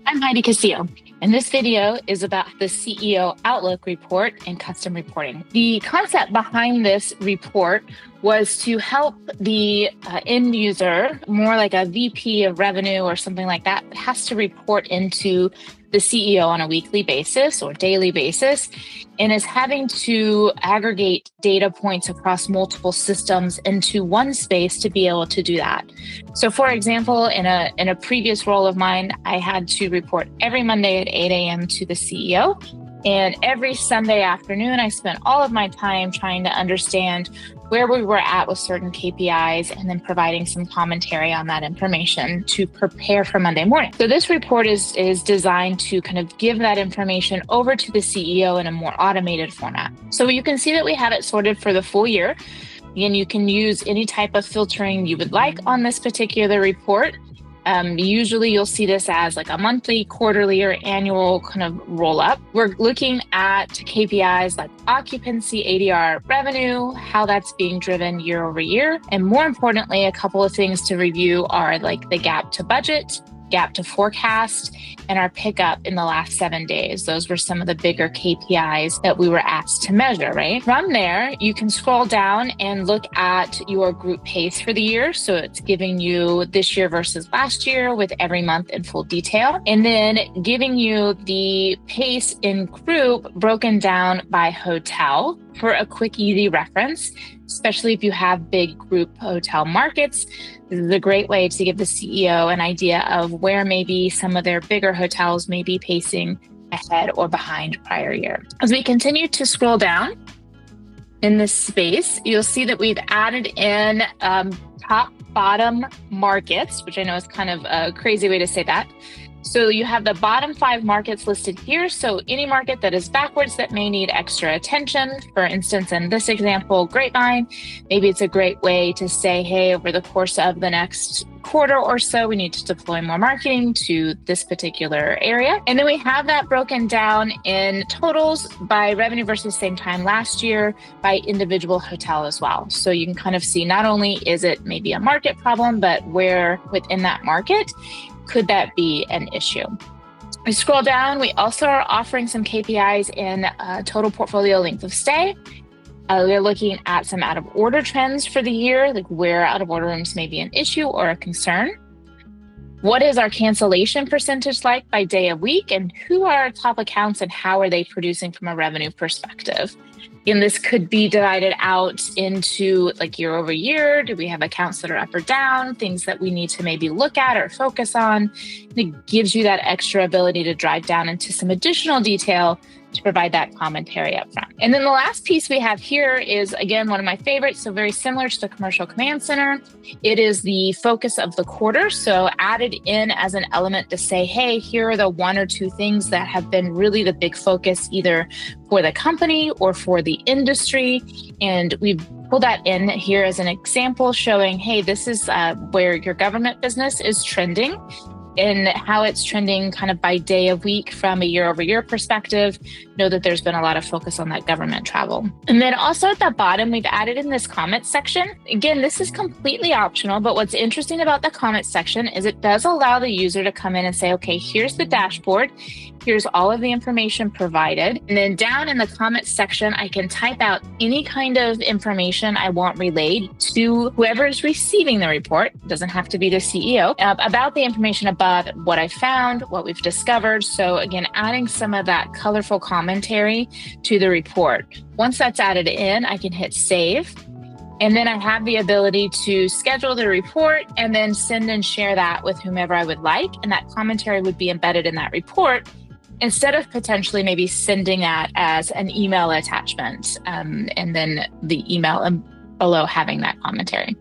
I'm Heidi Castillo, and this video is about the CEO Outlook report and custom reporting. The concept behind this report was to help the end user, more like a VP of revenue or something like that, that has to report into the CEO on a weekly basis or daily basis, and is having to aggregate data points across multiple systems into one space to be able to do that. So for example, in a previous role of mine, I had to report every Monday at 8 a.m. to the CEO. And every Sunday afternoon, I spent all of my time trying to understand where we were at with certain KPIs and then providing some commentary on that information to prepare for Monday morning. So this report is designed to kind of give that information over to the CEO in a more automated format. So you can see that we have it sorted for the full year. Again, you can use any type of filtering you would like on this particular report. Usually you'll see this as like a monthly, quarterly, or annual kind of roll up. We're looking at KPIs like occupancy, ADR, revenue, how that's being driven year over year. And more importantly, a couple of things to review are like the gap to budget, gap to forecast, and our pickup in the last 7 days. Those were some of the bigger KPIs that we were asked to measure, right? From there, you can scroll down and look at your group pace for the year. So it's giving you this year versus last year with every month in full detail. And then giving you the pace in group broken down by hotel for a quick, easy reference, especially if you have big group hotel markets. This is a great way to give the CEO an idea of where maybe some of their bigger hotels may be pacing ahead or behind prior year. As we continue to scroll down in this space, you'll see that we've added in top bottom markets, which I know is kind of a crazy way to say that. So you have the bottom 5 markets listed here. So any market that is backwards that may need extra attention. For instance, in this example, Grapevine, maybe it's a great way to say, hey, over the course of the next quarter or so, we need to deploy more marketing to this particular area. And then we have that broken down in totals by revenue versus same time last year by individual hotel as well. So you can kind of see not only is it maybe a market problem, but where within that market could that be an issue? We scroll down, we also are offering some KPIs in total portfolio length of stay. We're looking at some out of order trends for the year, like where out of order rooms may be an issue or a concern. What is our cancellation percentage like by day of week, and who are our top accounts and how are they producing from a revenue perspective? And this could be divided out into like year over year. Do we have accounts that are up or down? Things that we need to maybe look at or focus on. It gives you that extra ability to drive down into some additional detail to provide that commentary up front. And then the last piece we have here is, again, one of my favorites. So very similar to the Commercial Command Center. It is the focus of the quarter. So added in as an element to say, hey, here are the 1 or 2 things that have been really the big focus either for the company or for the industry. And we've pulled that in here as an example showing, hey, this is where your government business is trending and how it's trending kind of by day of week from a year over year perspective. Know that there's been a lot of focus on that government travel. And then also at the bottom, we've added in this comment section. Again, this is completely optional, but what's interesting about the comment section is it does allow the user to come in and say, okay, here's the dashboard. Here's all of the information provided. And then down in the comment section, I can type out any kind of information I want relayed to whoever is receiving the report. It doesn't have to be the CEO, about the information above what I found, what we've discovered. So again, adding some of that colorful commentary to the report. Once that's added in, I can hit save. And then I have the ability to schedule the report and then send and share that with whomever I would like. And that commentary would be embedded in that report instead of potentially maybe sending that as an email attachment and then the email below having that commentary.